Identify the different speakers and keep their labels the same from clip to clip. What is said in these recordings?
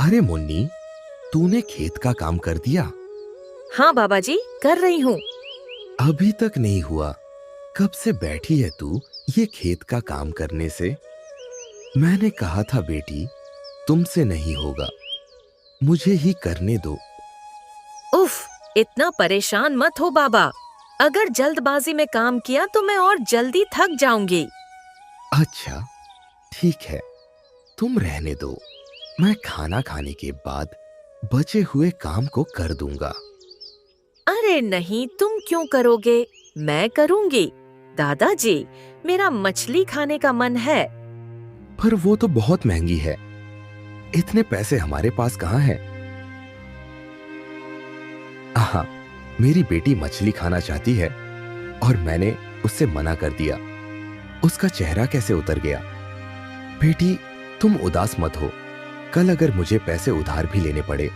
Speaker 1: अरे मुन्नी, तूने खेत का काम कर दिया?
Speaker 2: हाँ बाबा जी, कर रही हूँ।
Speaker 1: अभी तक नहीं हुआ? कब से बैठी है तू ये खेत का काम करने से? मैंने कहा था बेटी, तुमसे नहीं होगा, मुझे ही करने दो।
Speaker 2: उफ, इतना परेशान मत हो बाबा। अगर जल्दबाजी में काम किया तो मैं और जल्दी थक जाऊंगी।
Speaker 1: अच्छा ठीक है, तुम रहने दो, मैं खाना खाने के बाद बचे हुए काम को कर दूंगा।
Speaker 2: अरे नहीं, तुम क्यों करोगे? मैं करूंगी। दादाजी, मेरा मछली खाने का मन है।
Speaker 1: पर वो तो बहुत महंगी है, इतने पैसे हमारे पास कहाँ है? हाँ, मेरी बेटी मछली खाना चाहती है और मैंने उससे मना कर दिया। उसका चेहरा कैसे उतर गया। बेटी, तुम उदास मत हो, कल अगर मुझे पैसे उधार भी लेने पड़े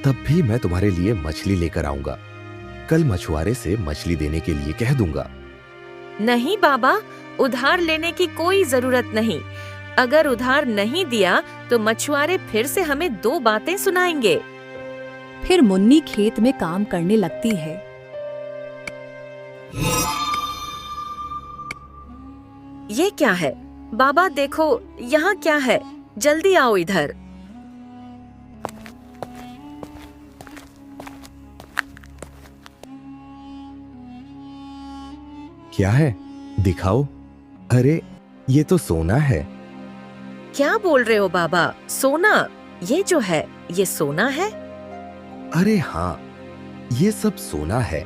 Speaker 1: तब भी मैं तुम्हारे लिए मछली लेकर आऊंगा। कल मछुआरे से मछली देने के लिए कह दूंगा।
Speaker 2: नहीं बाबा, उधार लेने की कोई जरूरत नहीं। अगर उधार नहीं दिया तो मछुआरे फिर से हमें दो बातें सुनाएंगे।
Speaker 3: फिर मुन्नी खेत में काम करने लगती है।
Speaker 2: ये क्या है? बाबा देखो, यहाँ क्या है? जल्दी आओ इधर।
Speaker 1: क्या है? दिखाओ। अरे ये तो सोना है।
Speaker 2: क्या बोल रहे हो बाबा? सोना? ये जो है, ये सोना है?
Speaker 1: अरे हाँ, ये सब सोना है।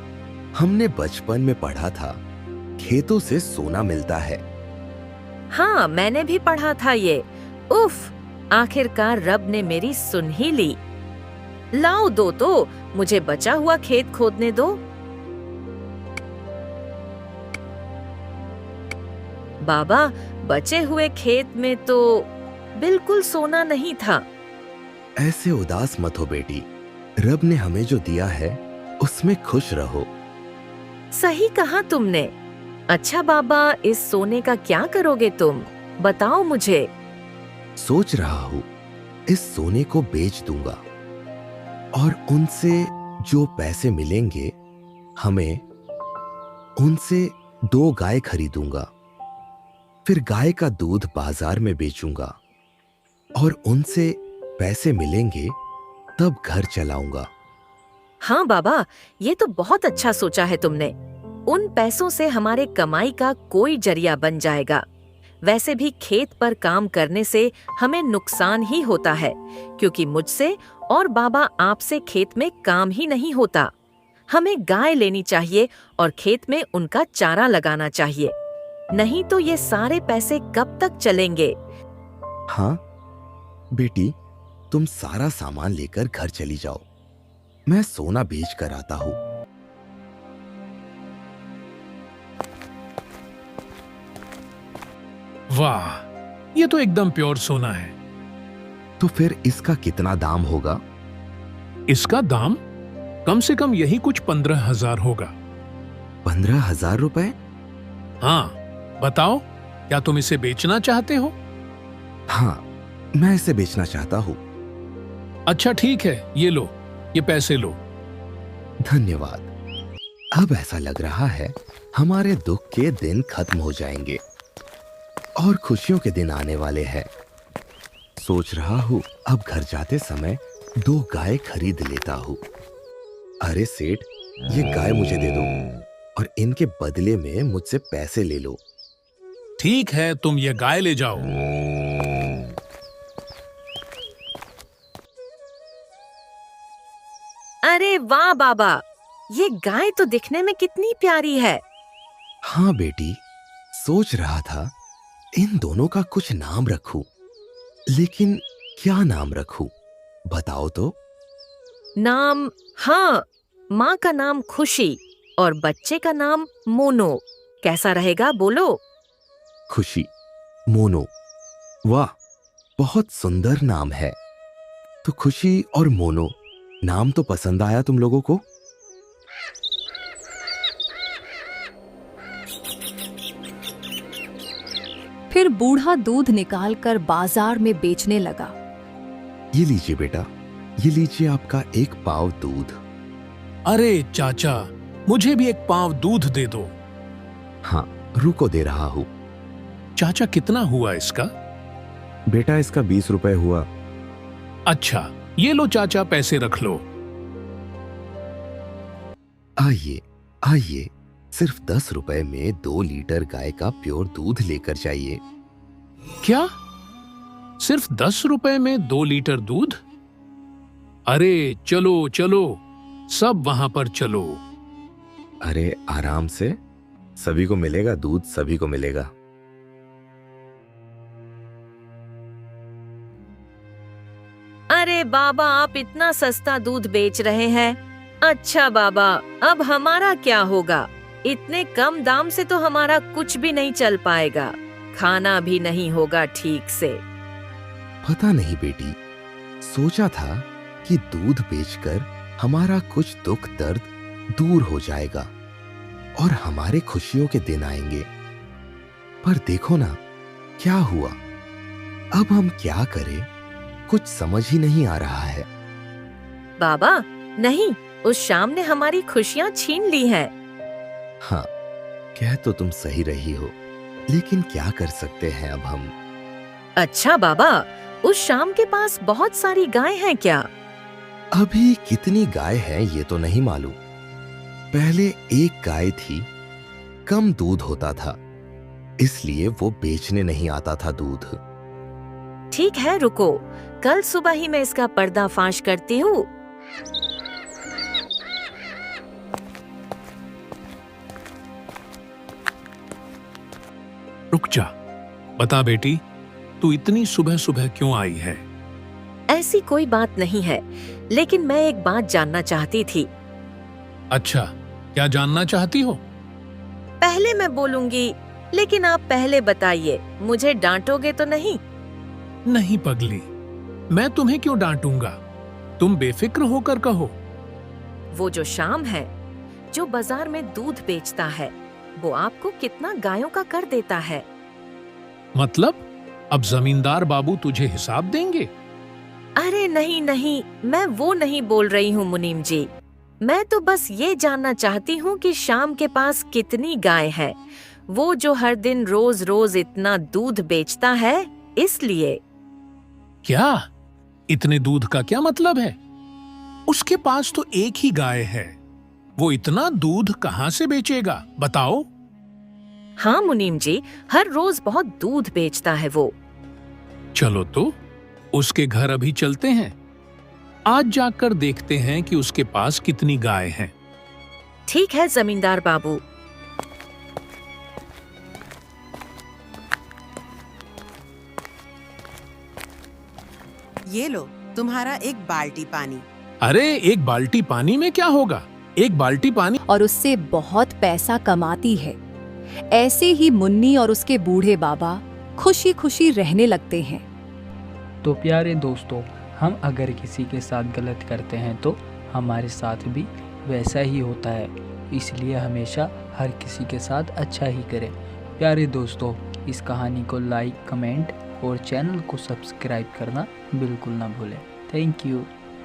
Speaker 1: हमने बचपन में पढ़ा था, खेतों से सोना मिलता है।
Speaker 2: हाँ, मैंने भी पढ़ा था ये। उफ, आखिरकार रब ने मेरी सुन ही ली। लाओ दो तो, मुझे बचा हुआ खेत खोदने दो। बाबा, बचे हुए खेत में तो बिल्कुल सोना नहीं था।
Speaker 1: ऐसे उदास मत हो बेटी, रब ने हमें जो दिया है उसमें खुश रहो।
Speaker 2: सही कहा तुमने। अच्छा बाबा, इस सोने का क्या करोगे तुम? बताओ मुझे।
Speaker 1: सोच रहा हूँ इस सोने को बेच दूंगा और उनसे जो पैसे मिलेंगे हमें, उनसे 2 गाय खरीदूंगा। फिर गाय का दूध बाजार में बेचूंगा और उनसे पैसे मिलेंगे तब घर चलाऊंगा।
Speaker 2: हाँ बाबा, ये तो बहुत अच्छा सोचा है तुमने। उन पैसों से हमारे कमाई का कोई जरिया बन जाएगा। वैसे भी खेत पर काम करने से हमें नुकसान ही होता है, क्योंकि मुझसे और बाबा आपसे खेत में काम ही नहीं होता। हमें गाय लेनी चाहिए और खेत में उनका चारा लगाना चाहिए। नहीं तो ये सारे पैसे कब तक चलेंगे?
Speaker 1: हाँ बेटी, तुम सारा सामान लेकर घर चली जाओ, मैं सोना बेच कर आता हूँ।
Speaker 4: वाह, ये तो एकदम प्योर सोना है।
Speaker 1: तो फिर इसका कितना दाम होगा?
Speaker 4: इसका दाम कम से कम यही कुछ 15,000 होगा।
Speaker 1: 15,000 रुपए?
Speaker 4: हाँ, बताओ, क्या तुम इसे बेचना चाहते हो?
Speaker 1: हाँ, मैं इसे बेचना चाहता हूँ।
Speaker 4: अच्छा ठीक है, ये लो, ये पैसे लो।
Speaker 1: धन्यवाद। अब ऐसा लग रहा है हमारे दुख के दिन खत्म हो जाएंगे और खुशियों के दिन आने वाले हैं। सोच रहा हूँ अब घर जाते समय 2 गाय खरीद लेता हूँ। अरे सेठ, ये गाय मुझे दे दो और इनके बदले में मुझसे पैसे ले लो।
Speaker 4: ठीक है, तुम ये गाय ले जाओ।
Speaker 2: अरे वाह बाबा, ये गाय तो दिखने में कितनी प्यारी है।
Speaker 1: हाँ बेटी, सोच रहा था इन दोनों का कुछ नाम रखूं, लेकिन क्या नाम रखूं? बताओ तो।
Speaker 2: नाम? हाँ, माँ का नाम खुशी और बच्चे का नाम मोनो। कैसा रहेगा, बोलो?
Speaker 1: खुशी, मोनो, वाह, बहुत सुंदर नाम है। तो खुशी और मोनो नाम तो पसंद आया तुम लोगों को?
Speaker 3: फिर बूढ़ा दूध निकालकर बाजार में बेचने लगा।
Speaker 1: ये लीजिए बेटा, ये लीजिए आपका 1 पाव दूध।
Speaker 4: अरे चाचा, मुझे भी 1 पाव दूध दे दो।
Speaker 1: हाँ, रुको दे रहा हूँ।
Speaker 4: चाचा, कितना हुआ इसका?
Speaker 1: बेटा इसका 20 रुपए हुआ।
Speaker 4: अच्छा, ये लो चाचा, पैसे रख लो।
Speaker 1: आइए आइए, सिर्फ 10 रुपए में 2 लीटर गाय का प्योर दूध लेकर जाइए।
Speaker 4: क्या? सिर्फ 10 रुपए में 2 लीटर दूध? अरे चलो चलो, सब वहां पर चलो।
Speaker 1: अरे आराम से, सभी को मिलेगा दूध, सभी को मिलेगा।
Speaker 2: अरे बाबा, आप इतना सस्ता दूध बेच रहे हैं। अच्छा बाबा, अब हमारा क्या होगा? इतने कम दाम से तो हमारा कुछ भी नहीं चल पाएगा, खाना भी नहीं होगा ठीक से।
Speaker 1: पता नहीं बेटी, सोचा था कि दूध बेचकर हमारा कुछ दुख दर्द दूर हो जाएगा और हमारे खुशियों के दिन आएंगे। पर देखो ना क्या हुआ। अब हम क्या करें, कुछ समझ ही नहीं आ रहा है।
Speaker 2: बाबा नहीं, उस शाम ने हमारी खुशियां छीन ली हैं।
Speaker 1: हाँ, कह तो तुम सही रही हो, लेकिन क्या कर सकते हैं अब हम।
Speaker 2: अच्छा बाबा, उस शाम के पास बहुत सारी गाय हैं क्या?
Speaker 1: अभी कितनी गाय है ये तो नहीं मालूम। पहले एक गाय थी, कम दूध होता था, इसलिए वो बेचने नहीं आता था दूध।
Speaker 2: ठीक है, रुको, कल सुबह ही मैं इसका पर्दाफाश करती हूँ।
Speaker 4: रुक जा, बता बेटी, तू इतनी सुबह सुबह क्यों आई है?
Speaker 2: ऐसी कोई बात नहीं है, लेकिन मैं एक बात जानना चाहती थी।
Speaker 4: अच्छा, क्या जानना चाहती हो?
Speaker 2: पहले मैं बोलूंगी, लेकिन आप पहले बताइए, मुझे डांटोगे तो नहीं?
Speaker 4: नहीं पगली, मैं तुम्हें क्यों डांटूंगा, तुम बेफिक्र होकर कहो।
Speaker 2: वो जो शाम है, जो बाजार में दूध बेचता है, वो आपको कितना गायों का कर देता है?
Speaker 4: मतलब अब जमींदार बाबू तुझे हिसाब देंगे?
Speaker 2: अरे नहीं नहीं, मैं वो नहीं बोल रही हूँ मुनीम जी। मैं तो बस ये जानना चाहती हूँ कि शाम के पास कितनी गाय है, वो जो हर दिन रोज रोज इतना दूध बेचता है, इसलिए।
Speaker 4: क्या? इतने दूध का क्या मतलब है? उसके पास तो एक ही गाय है, वो इतना दूध कहाँ से बेचेगा, बताओ।
Speaker 2: हाँ मुनीम जी, हर रोज बहुत दूध बेचता है वो।
Speaker 4: चलो तो उसके घर अभी चलते हैं, आज जाकर देखते हैं कि उसके पास कितनी गाय हैं।
Speaker 2: ठीक है जमींदार बाबू।
Speaker 5: ये लो तुम्हारा 1 बाल्टी पानी।
Speaker 4: अरे 1 बाल्टी पानी में क्या होगा? 1 बाल्टी पानी।
Speaker 3: और उससे बहुत पैसा कमाती है। ऐसे ही मुन्नी और उसके बूढ़े बाबा खुशी खुशी रहने लगते हैं।
Speaker 6: तो प्यारे दोस्तों, हम अगर किसी के साथ गलत करते हैं तो हमारे साथ भी वैसा ही होता है, इसलिए हमेशा हर किसी के साथ अच्छा ही करें। प्यारे दोस्तों, इस कहानी को लाइक, कमेंट और चैनल को सब्सक्राइब करना बिल्कुल ना भूलें। Thank you.